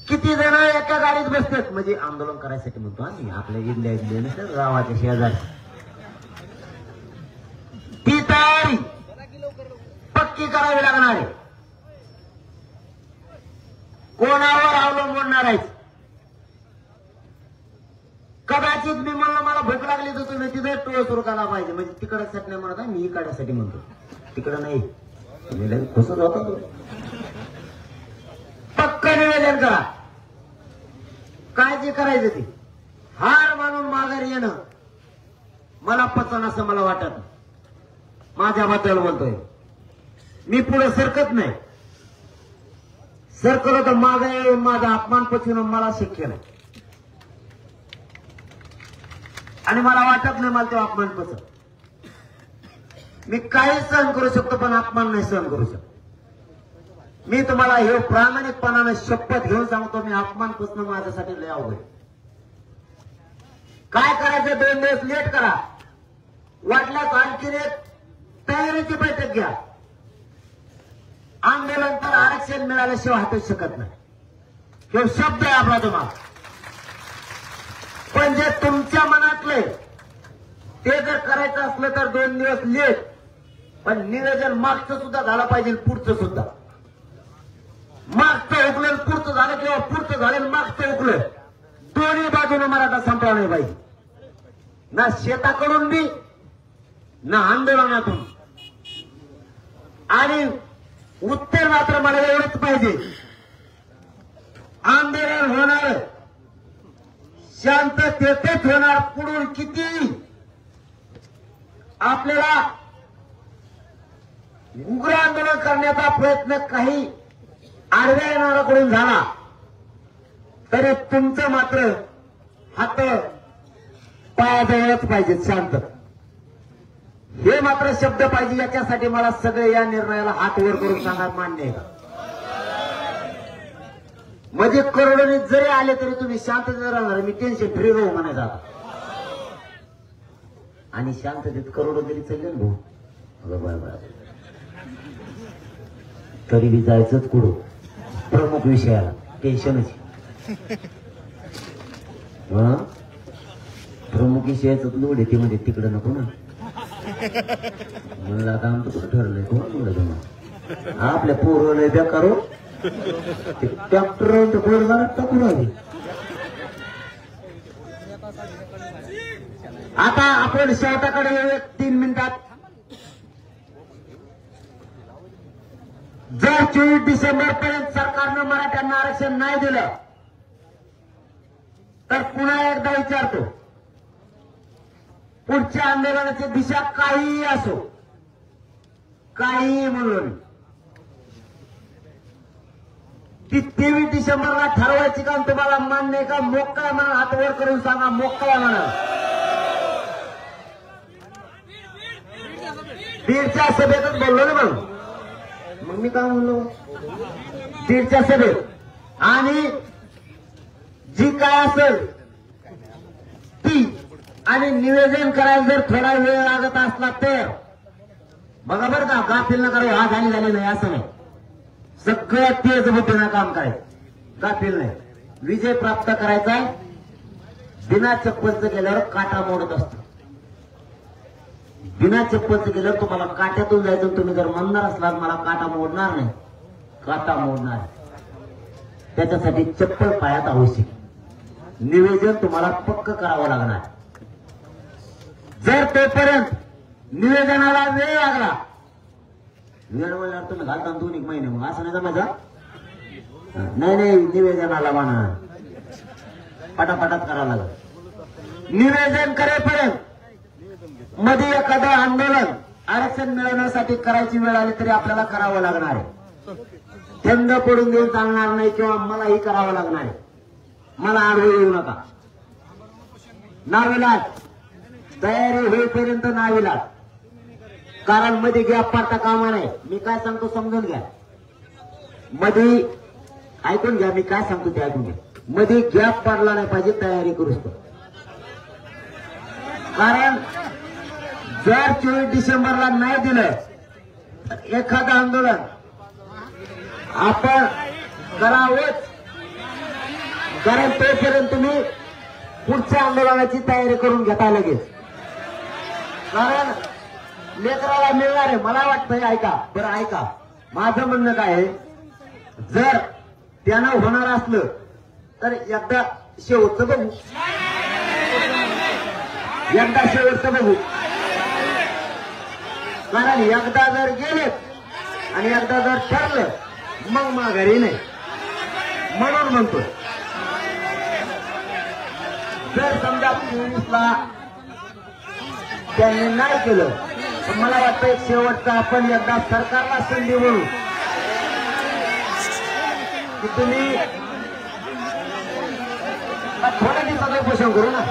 S1: किती जण एका गाडीत बसतात म्हणजे आंदोलन करायसाठी म्हणतो आम्ही. आपल्या इडल्या इडल्या गावाच्या शेजारी ती तयारी पक्की करावी लागणार आहे. कोणावर अवलंबून नाहीच. कदाचित मी म्हणलं मला भूक लागली तर तुम्ही तिथे टोळ सुरू करायला पाहिजे म्हणजे तिकडसाठी नाही म्हणत आहे, मी इकडसाठी म्हणतो. तिकडं नाही कसं होता तो. पक्क निवेदन करा. काय जे करायचं ते. हार मानून माघारी येणं मला पचन असं मला वाटत. माझ्याबद्दल बोलतोय मी. पुढे सरकत नाही. सरकलं तर मागे येऊन माझा अपमान पचवणं मला शक्य नाही. आणि मला वाटत नाही मला तो अपमान पचत. मी काही सहन करू शकतो पण अपमान नाही सहन करू शकतो. मी तुम्हाला हे प्रामाणिकपणाने शपथ घेऊन सांगतो, मी अपमान पचणं माझ्यासाठी लय अवघड. काय करायचं 2 दिवस लेट करा. वाटल्यास आणखीन एक तयारीची बैठक घ्या. आंदोलन तर आरक्षण मिळाल्याशिवाय हटूच शकत नाही. हे शब्द आहे आपला तुम्हाला. पण जे तुमच्या मनातले ते जर करायचं असलं तर 2 दिवस लेट, पण नियोजन मागचं सुद्धा झालं पाहिजे, पुढचं सुद्धा. मागचं हुकलं पुढचं झालं किंवा पुढचं झालं मागचं हुकलं, दोन्ही बाजूने मराठा संपला नाही पाहिजे. ना शेताकडून बी ना आंदोलनातून. आणि उत्तर मात्र मला एवढंच पाहिजे, आंदोलन होणार शांततेतच होणार. पुढून किती आपल्याला उग्र आंदोलन करण्याचा प्रयत्न काही आडव्या येणाऱ्याकडून झाला तरी तुमचं मात्र हात पायाजवळच पाहिजे शांत. हे मात्र शब्द पाहिजे. याच्यासाठी मला सगळे या निर्णयाला हात वर करून सांगा मान्य आहे का. म्हणजे करोडोनी जरी आले तरी तुम्ही शांततेत राहणार. मी टेन्शन फ्री राहू म्हणायचा. आणि शांततेत करोडो जरी चालले ना भाऊ तरी बी जायचंच कुठं प्रमुख विषयाला. टेन्शनच प्रमुख विषयाच लोड येते म्हणजे तिकडं नको ना. म्हणलं आता आमचं कुठं ठरलंय कोण म्हणलं तुम्हाला. आपल्या पोरं बेकार हो. ट्रॅक्टर पोरगाला टाकून आली. आता आपण शेवटाकडे 3 मिनिटात जर 24 डिसेंबर पर्यंत सरकारनं मराठ्यांना आरक्षण नाही दिलं तर पुन्हा एकदा विचारतो, पुढच्या आंदोलनाची दिशा काहीही असो, काहीही म्हणून ती 23 डिसेंबरला ठरवायची का तुम्हाला मान्य आहे का? मोकळ्या म्हणा, हात वर करून सांगा, मोकळ्या म्हणा. बीडच्या सभेतच बोललो ना मग मी काय म्हणलो, बीडच्या सभेत. आणि जी काय असेल ती, आणि निवेदन करायला जर थोडा वेळ लागत असला तर बघा बरं का, गाफील न करावं, हा झाली नाही असं नाही, सगळं तेज बुद्धीनं काम करायचं, गाफील नाही. विजय प्राप्त करायचा बिना चप्पलचं गेल्यावर काटा मोडत असतो. बिना चप्पलचं गेल्यावर तुम्हाला काट्यातून जायचं, तुम्ही जर म्हणणार असलात मला काटा मोडणार नाही, काटा मोडणार. त्याच्यासाठी चप्पल पायात आवश्यक. निवेदन तुम्हाला पक्क करावं लागणार. जर तोपर्यंत निवेदनाला वेळ लागला, वेळ म्हणल्यावर तुम्ही घालता 2-1 महिने, मग असं नाही का माझा? नाही, निवेदनाला म्हणा, पटापटात करावं लागलं. निवेदन करेपर्यंत मध्ये एखादं आंदोलन आरक्षण मिळवण्यासाठी करायची वेळ आली तरी आपल्याला करावं लागणार आहे. थंड पडून देऊन चालणार नाही, किंवा मलाही करावं लागणार आहे. मला आडवं येऊ नका. नाविलाज, तयारी होईपर्यंत नाविलाज. कारण मध्ये गॅप पडता कामा नाही. मी काय सांगतो समजून घ्या, मध्ये ऐकून घ्या, मी काय सांगतो ते ऐकून घ्या. मध्ये गॅप पडला नाही पाहिजे तयारी करूच. कारण जर 24 डिसेंबरला नाही दिलं तर एखादं आंदोलन आपण करावंच. कारण तोपर्यंत तुम्ही पुढच्या आंदोलनाची तयारी करून घेता लगेच. कारण लेकराला मिळणार आहे. मला वाटतंय, ऐका बरं, ऐका माझं म्हणणं काय आहे, जर त्यानं होणार असलं तर एकदा शेवटचं बघू, एकदा शेवटचं बघू. कारण एकदा जर गेले आणि एकदा जर ठरलं मग माघारी नाही. म्हणून म्हणतो, जर समजा 24ला त्यांनी नाही केलं तर मला वाटतं एक शेवटचा आपण एकदा सरकारला संधी म्हणू की तुम्ही थोड्या दिवसाचं उपोषण करू ना.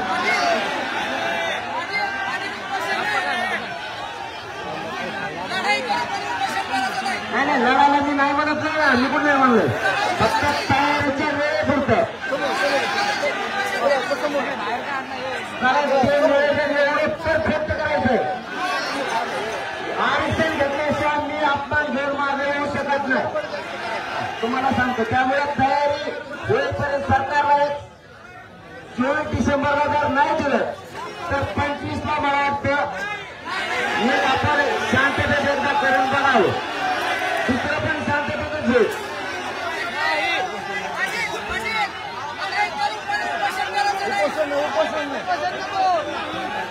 S1: नाही, लढायला मी नाही म्हणत नाही, मी पण नाही म्हणलं, फक्त तयारीच्या वेळेपुरतं. परफेक्ट करायचंय. आरक्षण घेतल्याशिवाय मी अपमान घेऊन मागे येऊ शकत नाही, तुम्हाला सांगतो. त्यामुळे तयारी होईपर्यंत सरकारला 24 डिसेंबरला जर नाही दिलं तर 25ला मला वाटतं हे आपण शांततेत एकदा करून बघावं. दुसरं पण शांततेतच होईल.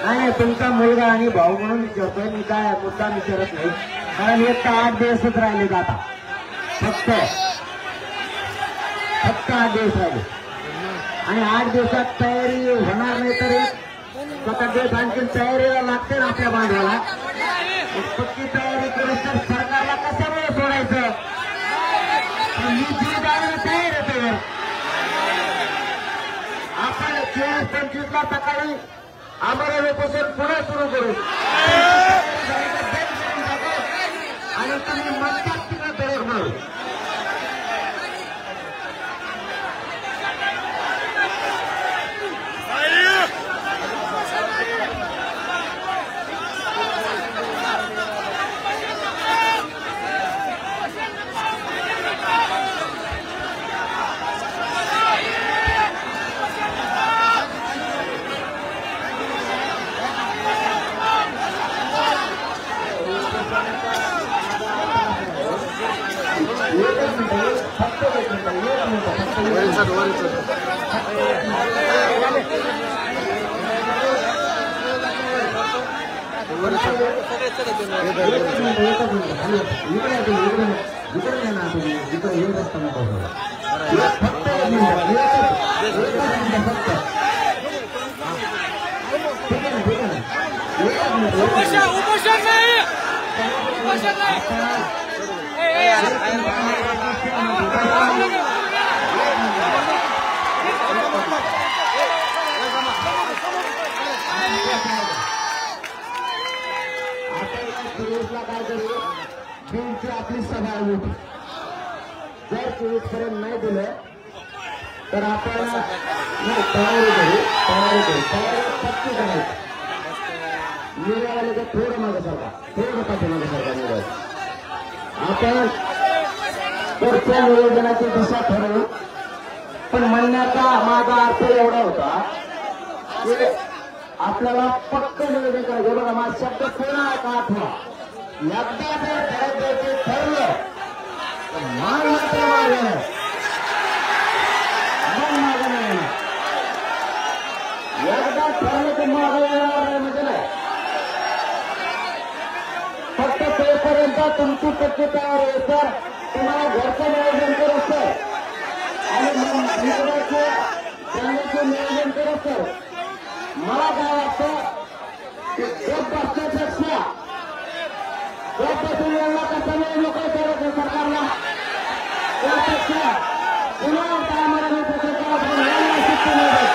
S1: नाही, तुमचा मुलगा आणि भाऊ म्हणून विचारतोय मी, काय मुद्दा विचारत नाही. कारण एक तर 8 दिवसच राहिले आता, फक्त 8 दिवस राहिले. आणि 8 दिवसात तयारी होणार नाही तर 7 दिवस आणखी तयारीला लागते ना आपल्या बांधवाला. पक्की तयारी करू तर सरकारला कशामुळे सोडायचं? मी जी जायला तयार होते. आपण 24-25ला सकाळी आम्हाला उपोषण पुन्हा सुरू करू आणि तुम्ही म्हणतात तिला तयार म्हणू. इकडे ये ना तुम्ही इकडे येऊन असता नको फक्त एक मिनिट फक्त ठीक आहे ना ठीक आहे ना
S3: उपोषण नाही उपोषण नाही
S1: काय करू बिलची आपली सभा आली होती जर 24 पर्यंत नाही दिलं तर आपण तयारी करू पक्की करायची निघाले तर थोडं मागे सरका थोडं पाठीमागे सरका निघायचं आपण पुढच्या नियोजनाची दिशा ठरवू पण म्हणण्याचा माझा अर्थ एवढा होता की आपल्याला पक्क नियोजन करायचं बघा माझा शब्द पुन्हा का आठवा एकदा जर घरात द्यायचं ठरलं तर माग मात्र मागे नाही मग मागे नाही एकदा ठरलं तर मागे येणार नाही म्हणजे नाही फक्त तोपर्यंत तुमची पक्की तयार आहे सर तुम्हाला घरचं नियोजन करत सर आणि जाण्याचे नियोजन करत सर मला काय वाटतं की गप बसण्यापेक्षा गप बसून यांना कसा वेळ लोक करायचं सरकारला त्यापेक्षा पुन्हा कामाला यांना सुट्टी नाही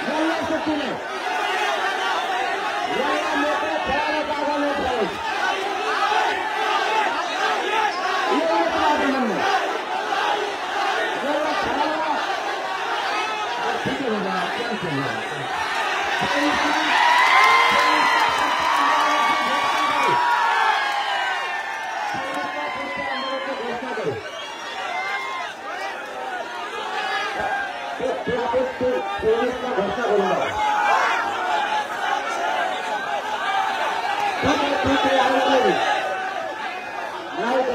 S1: यांना सुट्टी नाही यांना मोठ्या खेळायला जागा नाही ठेवायची एवढंच माझं म्हणणं यांना खेळायला ठीक आहे बाबा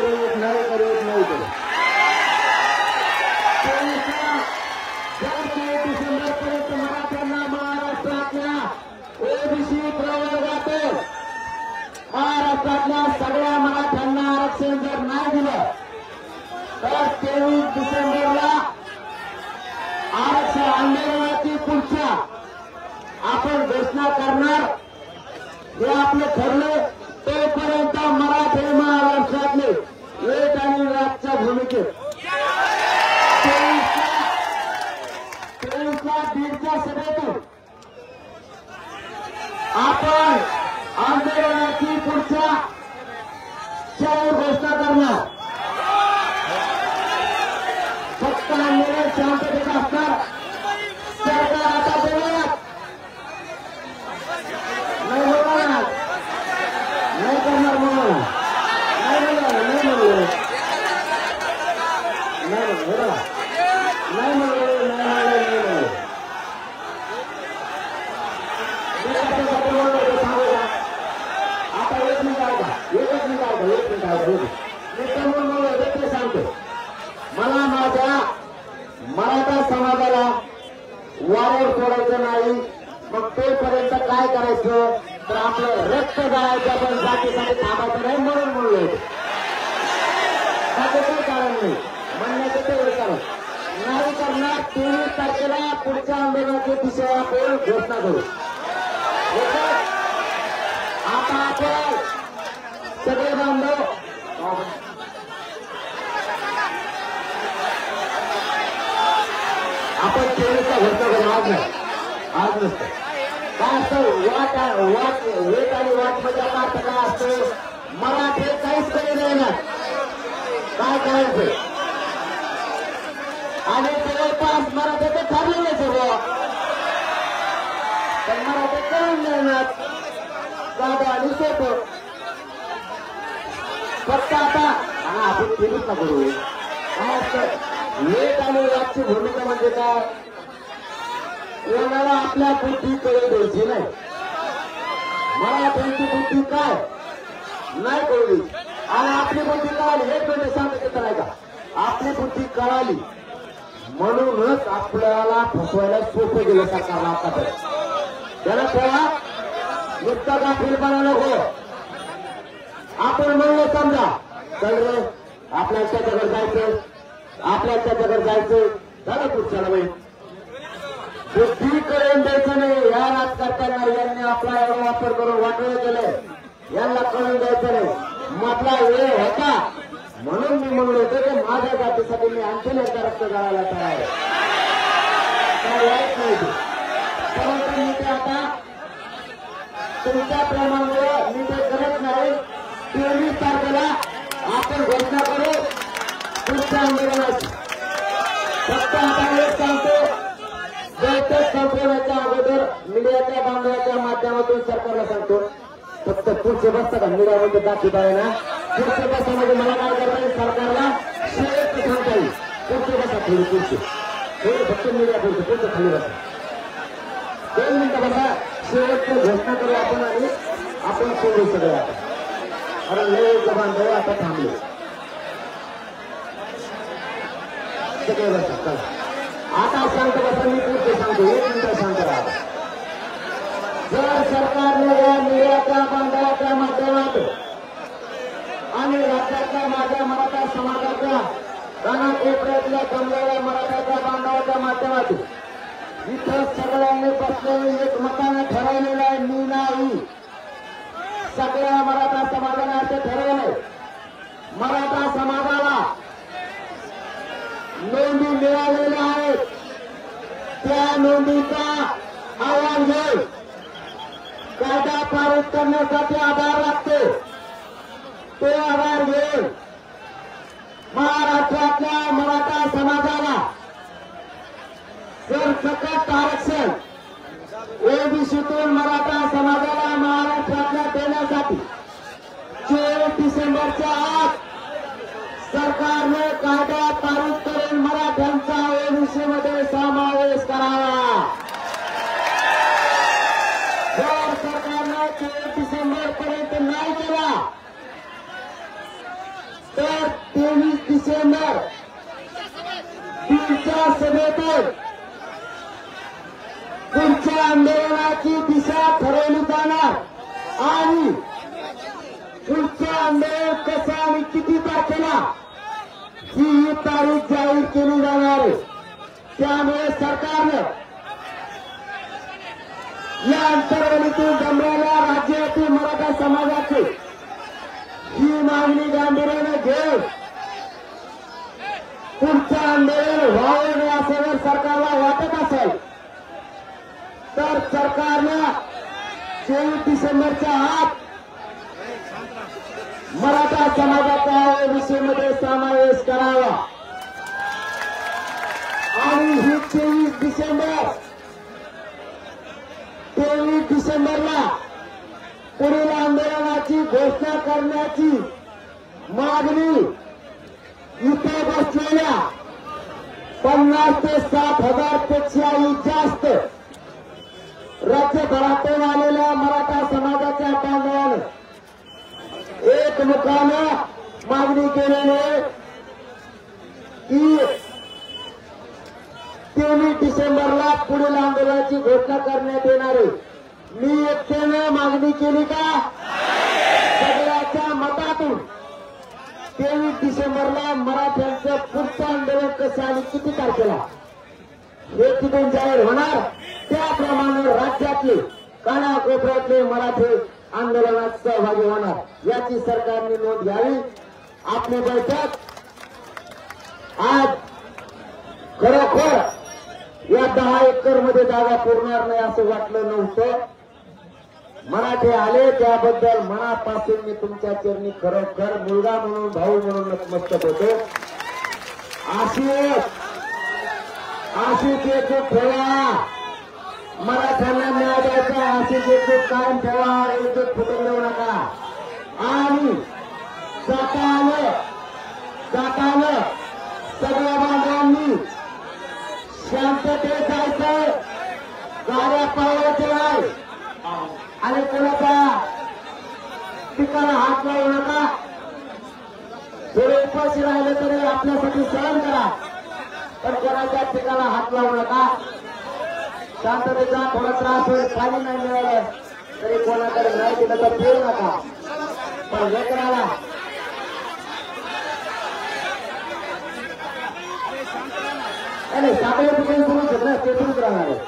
S1: घोषणा करून नाही करू डिसेंबरपर्यंत मराठ्यांना महाराष्ट्रातल्या ओबीसी प्रवर्गातून महाराष्ट्रातल्या सगळ्या मराठ्यांना आरक्षण जर नाही दिलं तर 23 डिसेंबरला आरक्षण आंदोलनाची पुढच्या आपण घोषणा करणार हे आपलं ठरलं तोपर्यंत मराठी महाराष्ट्रातले एक आणि राजच्या भूमिकेत 23ला बीडच्या सभेतून आपण आंदोलनाची पुढच्या घोषणा करणार फक्त आंदोलन शांततेत असणार सरकार आता बोलणार नाही बोलणार नाही करणार म्हणून नाही म्हणलं आता एक मिनिट ते सांगतो मला माझ्या मराठा समाजाला वावर सोडायचं नाही मग तोपर्यंत काय करायचं तर आपलं रक्त जायचं पण जातीसाठी थांबायचं नाही म्हणून म्हणलं त्याचं काही कारण नाही म्हणण्याचं तेवढं कारण नाही करणार 23 तारखेला पुढच्या आंदोलनाची दिशा आपण घोषणा करू आता आपण सगळे बांधव आपण 23चा घोषणा करू आज नसतं काय असतं वाट वेट आणि वाटमध्ये अर्थ काय असतो मराठी काहीच कमी नाही ना काय करायचं आणि जवळपास मराठीचं ठरलेलं सगळं पण मराठी करून देणार साधं आणि सोपं फक्त आता आपण केलीच ना करू काय असतं वेट आणि वाटची भूमिका म्हणजे काय कोणाला आपल्या बुद्धी कळू द्यायची नाही मला त्यांची बुद्धी काय नाही कळली आणि आपली बुद्धी कळाली हे म्हणजे सांगितलं नाही का आपली बुद्धी कळाली म्हणूनच आपल्याला फसवायला सोपं गेलं सरकारला आतापर्यंत त्याला तेव्हा नुसता का फिरपाना नको आपण म्हणलं समजा चल रे आपल्या त्याच्याकडे जायचं, आपल्या त्याच्याकडे जायचं, झालं पुढच्याला बाई बुद्धी कळून द्यायचं नाही. या राजकारत्यांना यांनी आपला एवढा वापर करून वाटवलं केलंय, यांना कळून द्यायचं नाही. मधला वेळ होता म्हणून मी म्हणलो होतो की माझ्या जातीसाठी मी आणखीन एकदा रक्त गाळायला तयार आहे. काय वाईट नाही ते, परंतु मी ते आता तुमच्या प्रेमामुळे मी ते करत नाही. 23 तारखेला आपण घोषणा करू पुढच्या आंदोलनाची. फक्त आता एक सांगतो, बैठक संपवण्याच्या अगोदर मीडियाच्या बांधवाच्या माध्यमातून सरकारला सांगतो, फक्त पुढचे बसता का मीडियामध्ये दाखवत आहे ना, पुढचे बसामध्ये मला काय करता येईल, सरकारला शेवट सांगता येईल. पुढचे बसा थोडी पुढचे थोडे फक्त मीडिया पुढचे पुढचं खाली बसा 2 मिनिटं बसा. शेवटची घोषणा करू आपण आणि आपण सोडू सगळं आता. कारण लय बांधव आता थांबले सगळे बसा. चला आता सांगतो बसा, मी पुढचे सांगतो 1 मिनिटं सांगतो आता. जर सरकारने या मीडियाच्या बांधवाच्या माध्यमातून आणि राज्यातल्या माझ्या मराठा समाजाच्या कानाकोपऱ्यातल्या जमलेल्या मराठाच्या बांधवाच्या माध्यमातून इथं सगळ्यांनी बसलेले एकमताने ठरवलेलं आहे, मी नाही, सगळ्या मराठा समाजाने असं ठरवलंय. मराठा समाजाला नोंदी मिळालेल्या आहेत, त्या नोंदीचा आव्हान घेऊन कायदा पारित करण्यासाठी आधार लागतो. तो आधार घेऊन महाराष्ट्रातल्या मराठा समाजाला सरसकट आरक्षण ओबीसीतून मराठा समाजाला महाराष्ट्रातल्या देण्यासाठी 24 डिसेंबरच्या आत सरकारने कायदा पारित करून मराठ्यांचा ओबीसीमध्ये समावेश करावा. जर सरकारने 24 डिसेंबर पर्यंत नाही केला तर 23 डिसेंबर पुढच्या सभेतून पुढच्या आंदोलनाची दिशा ठरवली जाणार आणि पुढचं आंदोलन कसं आणि किती तारखेला ही तारीख जाहीर केली जाणार आहे. त्यामुळे सरकारनं या अंतर्गतीतून जमलेल्या राज्यातील मराठा समाजाची ही मागणी गांभीर्याने घेऊन पुढचं आंदोलन व्हावं नाही असं जर सरकारला वाटत असेल तर सरकारनं 24 डिसेंबरच्या आत मराठा समाजाचा ओबीसीमध्ये समावेश करावा आणि ही 23 डिसेंबरला पुढील आंदोलनाची घोषणा करण्याची मागणी इथे बसलेल्या 50 ते 60,000 पेक्षाही जास्त राज्यभरातून आलेल्या मराठा समाजाच्या बांधवानं एकमुखानं मागणी केलेली आहे की 23 डिसेंबरला पुढील आंदोलनाची घोषणा करण्यात येणार आहे. मी एकट्यानं मागणी केली का? सगळ्याच्या मतातून 23 डिसेंबरला मराठ्यांचं पुढचं आंदोलन कसं आणि किती तारखेला हे तिथून जाहीर होणार, त्याप्रमाणे राज्यातले कानाकोपऱ्यातले मराठी आंदोलनात सहभागी होणार. याची सरकारने नोंद घ्यावी. आपली बैठक आज खरोखर या 10 एकर मध्ये जागा पुरणार नाही असं वाटलं नव्हतं. मराठे आले त्याबद्दल मनापासून मी तुमच्या चरणी खरोखर मुलगा म्हणून भाऊ म्हणून नतमस्तक होतो. अशीच एकूण ठेवा, मराठ्यांना न्याय द्यायचा अशीच एकूण कायम ठेवा, एकजूट फुटून देऊ नका. आणि जाताना सगळ्या बांधवांनी शांततेत जायचं, गाड्या पाळायच्या नाही आणि कोणाच्या पिकाला हात लावू नका. थोडे उपाशी राहिले तरी आपल्यासाठी सहन करा, पण कोणाच्या पिकाला हात लावू नका. शांततेचा थोडा त्रास होईल, पाणी नाही मिळालं तरी कोणाकडे नाही दिलं तर फिरू नका. पण लेकराला नाही साखळी पुढे सुरू शकणार ते सुरूच राहणार आहे.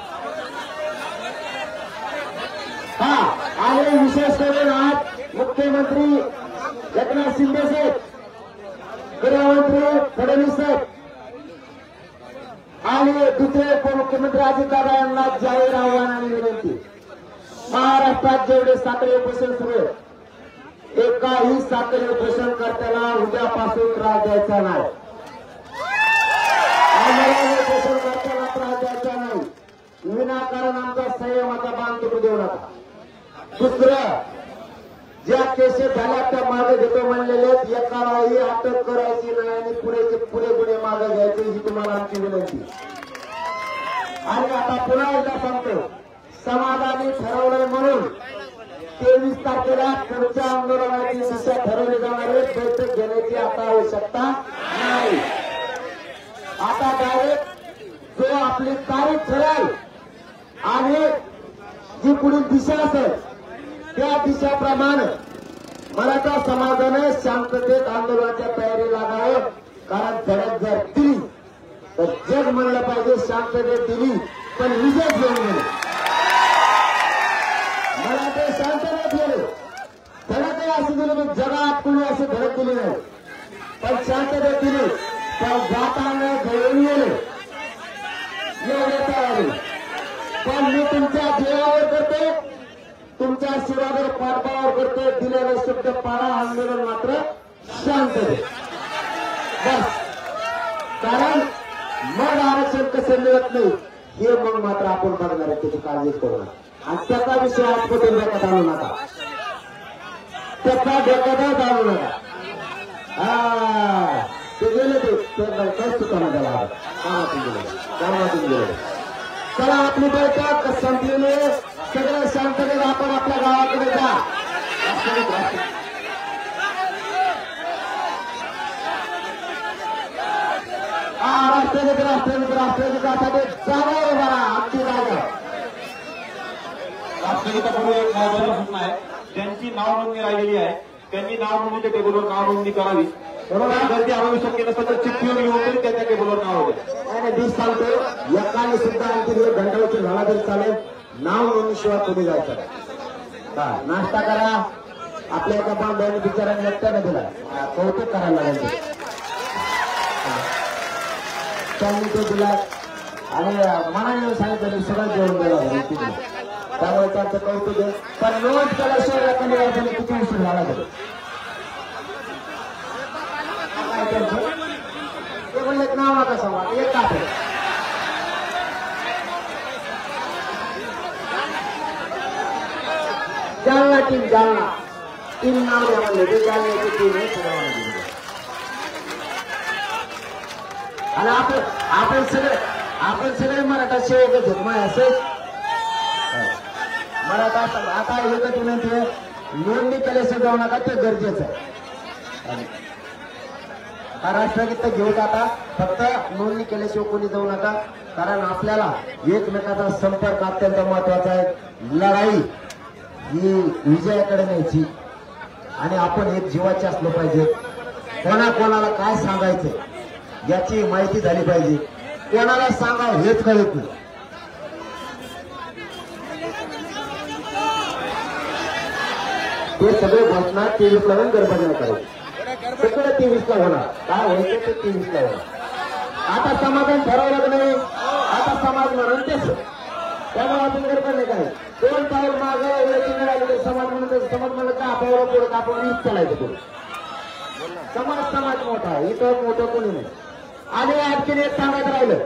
S1: हा आणि विशेष करून आज मुख्यमंत्री एकनाथ शिंदे साहेब, गृहमंत्री फडणवीस साहेब आणि दुसरे उपमुख्यमंत्री अजितदादा यांना जाहीर आव्हान आणि विनंती. महाराष्ट्रात जेवढे साखळी उपोषण सुरू आहे, एकाही साखळी उपोषणकर्त्याला उद्यापासून त्रास द्यायचा नाही. आम्हाला उपोषणकर्त्याला त्रास द्यायचा नाही. विनाकारण आमचा संयमाचा बांध तुटू देऊ नका. दुसरं, ज्या केसेस झाल्या त्या मागे घेतो म्हणलेले एकालाही अटक करायची नाही आणि पुरे गुन्हे मागे घ्यायचे ही तुम्हाला आमची विनंती. आणि आता पुन्हा एकदा सांगतो, समाजाने ठरवलंय म्हणून 23 तारखेला पुढच्या आंदोलनाची दिशा ठरवली जाणार आहे. बैठक घेण्याची आता आवश्यकता नाही. आता डायरेक्ट जो आपली तारीख ठरेल आणि जी पुढील दिशा असेल त्या दिशाप्रमाणे मराठा समाजाने शांततेत आंदोलनाच्या तयारी लागावं. कारण धडक जर दिली तर जग म्हणलं पाहिजे शांततेत दिली पण विजय घेऊन गेले. मराठे शांततेत गेले, धडकही अशी दिली की जगात कुणी अशी धडक दिली नाही. पण शांततेत दिली पण जाताना घेऊन गेले एवढे तयारी. पण मी तुमच्या जीवावर करते, तुमच्या शिवावर पाठबळावर करते. दिलेला शब्द पाळा, आंदोलन मात्र शांत दे बस. कारण मग आरक्षण कसं मिळत नाही हे मग मात्र आपण बघणार आहे. त्याची काळजीच करू नका. आणि त्याचा विषय आज कुठे डोक्यात आणू नका, त्याचा डोक्यातच आणू नका. ते गेले ते चुकाना त्याला कामातून गेले. चला आपली बैठक संपलेली आहे. सगळं शांततेत आपण आपल्या गावाकडे जा. राष्ट्रगीतासाठी जागा आहे बघा, आमची जागा.
S4: राष्ट्रगीतापूर्वी एक महत्वाची सूचना आहे. ज्यांची नाव नोंदणी राहिलेली आहे त्यांनी नाव नोंदणीच्या टेबलवर नाव नोंदणी करावी. बरोबर, गर्दी आणू शक्य नसेल तर चिठ्ठीवर येऊन तरी त्या टेबलवर नाव द्या.
S1: आणि मी सांगतो, एकाने सुद्धा आणखी घंटावरची झाला तरी चालेल, नाव नोंदणीशिवाय तुम्ही जायचं नाही. नाश्ता करा. आपल्या एका बांधवांनी बिचाराने एकट्याने दिला, कौतुक करायला लागेल. त्यांनी तो दिला आणि मनाने सांगितलं मी सगळं जेवण द्यायला, त्यामुळे त्यांचं कौतुक आहे. पण नोंद केल्याशिवाय एखादी वाजून किती उशीर झाला तरी ते म्हणले नाव नका सांगा, एक आहे जालना टीम. जालना टीम नाव द्या म्हणले, ते जालन्याची टीम आहे. आणि आपण सगळे मराठा सेवकच होत मग असंच मराठा. आता एकच विनंती आहे, नोंदणी केल्याशिवाय जाऊ नका, ते गरजेचं आहे. राष्ट्रगीत घेऊन आता फक्त नोंदणी केल्याशिवाय कोणी जाऊ नका. कारण आपल्याला एकमेकाचा संपर्क अत्यंत महत्वाचा आहे. लढाई ही विजयाकडे न्यायची आणि आपण एक जीवाचे असलो पाहिजे. कोणाला काय सांगायचं याची माहिती झाली पाहिजे. कोणाला सांगावं हेच कळत नाही. ते सगळे घोषणा 23 ला गडबड नाही करायची. सगळं 23 ला होणार. काय व्हायचं ते 23 ला होणार. आता समाधान ठरवलं नाही, आता समाज म्हणून तेच. त्यामुळे आपण गडबड नाही काय. 2 पाऊल मागे समाज म्हणलं का आपल्याला पुढे आपण 20 चालायचं पुढे. समाज मोठा, इथं मोठं कोणी नाही. आणि आणखीन एक सांगत राहिलं,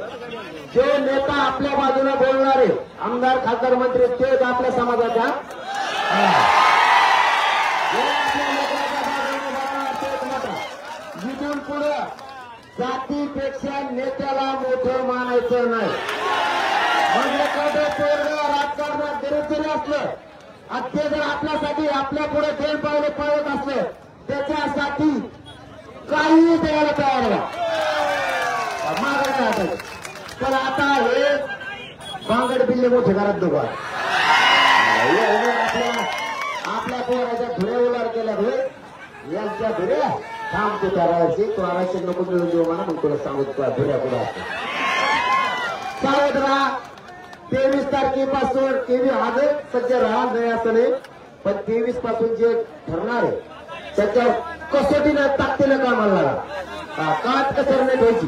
S1: जे नेता आपल्या बाजूने बोलणारे आमदार खासदार मंत्री तेच आपल्या समाजाच्या इथून पुढे जातीपेक्षा नेत्याला मोठं मानायचं नाही. म्हणजे राजकारणात गरीब जरी असलं आणि ते जर आपल्यासाठी आपल्या पुढे 2 पावले पळत असलं त्याच्यासाठी काहीही द्यायला तयार आहे. मागणी पण आता हे बांगड बिल्ले मोठे घरात दोघा आपल्या पोराच्या धुळे उलार केल्या यांच्या भुऱ्या थांबतो त्या राहायची तो आरक्षण नको मिळून देऊ म्हणा मग तुला सांगू तुला भुऱ्या कुठं असतो सावध राहा 23 तारखेपासून टीव्ही आजच सज्ज राहा नाही असं नाही पण 23 पासून जे ठरणार आहे त्याच्यावर कसोटीनं ताकदीनं कामाला लागा काट कसर नाही घ्यायची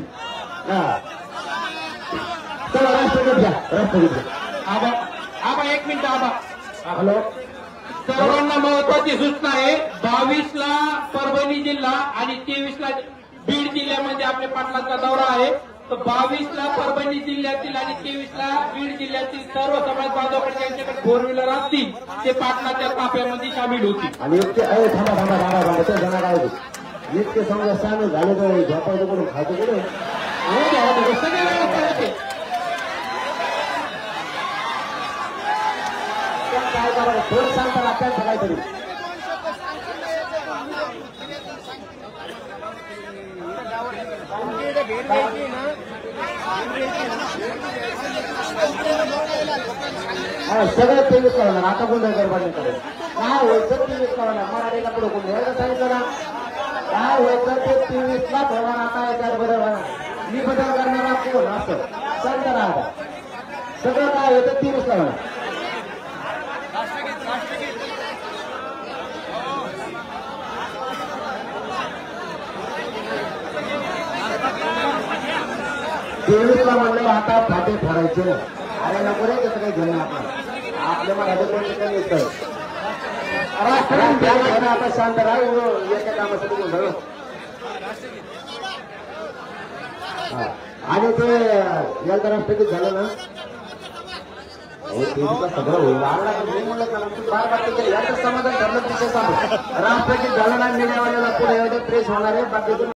S1: चला राष्ट्रगीत घ्या राष्ट्रगीत घ्या
S3: आबा आबा 1 मिनिट आबा
S1: हॅलो
S3: सर्वांना महत्वाची सूचना आहे 22 ला परभणी जिल्हा आणि 23 ला बीड जिल्ह्यामध्ये आपल्या पाटलांचा दौरा आहे तर 22 ला परभणी जिल्ह्यातील आणि 23 ला बीड जिल्ह्यातील सर्व समाज बांधवाकडे यांच्याकडे 4 व्हीलर असतील ते पाटलाच्या ताफ्यामध्ये सामील होतील
S1: आणि इतके अरे थांबा थांबा थांबा थांबा ते जण काय इतके समजा सामील झाले तर झोपायचं करून खायचं कुठे
S3: सगळे व्यवस्था होते
S1: काय करा थोडं सांगता लागतात काहीतरी सगळं 23 करणार आता कोणत्या गरबाने करेल काय व्हायचं 23 करणार मराठीला पुढे कोण एवढं सांगितलं ना काय व्हायचं ते 23 ला ठेवणार आता याच्यात बदल होणार मी बदल करणार कोण असं सांग करा आता सगळं काय होतं 23 ला होणार ला म्हणलं आता फाटे ठरायचे ना अरे नको रे त्याचं काही घेणं आपण आपल्या मराठी कोणतं काही येतं आता शांत राहा एका कामासाठी घेऊन आणि ते यांचं राष्ट्रगीत झालं ना सगळं होईल याचं समाधान ठरलं राष्ट्रगीत झालं ना मीडियावाल्याला पुढे एवढं प्रेस होणार आहे बाकी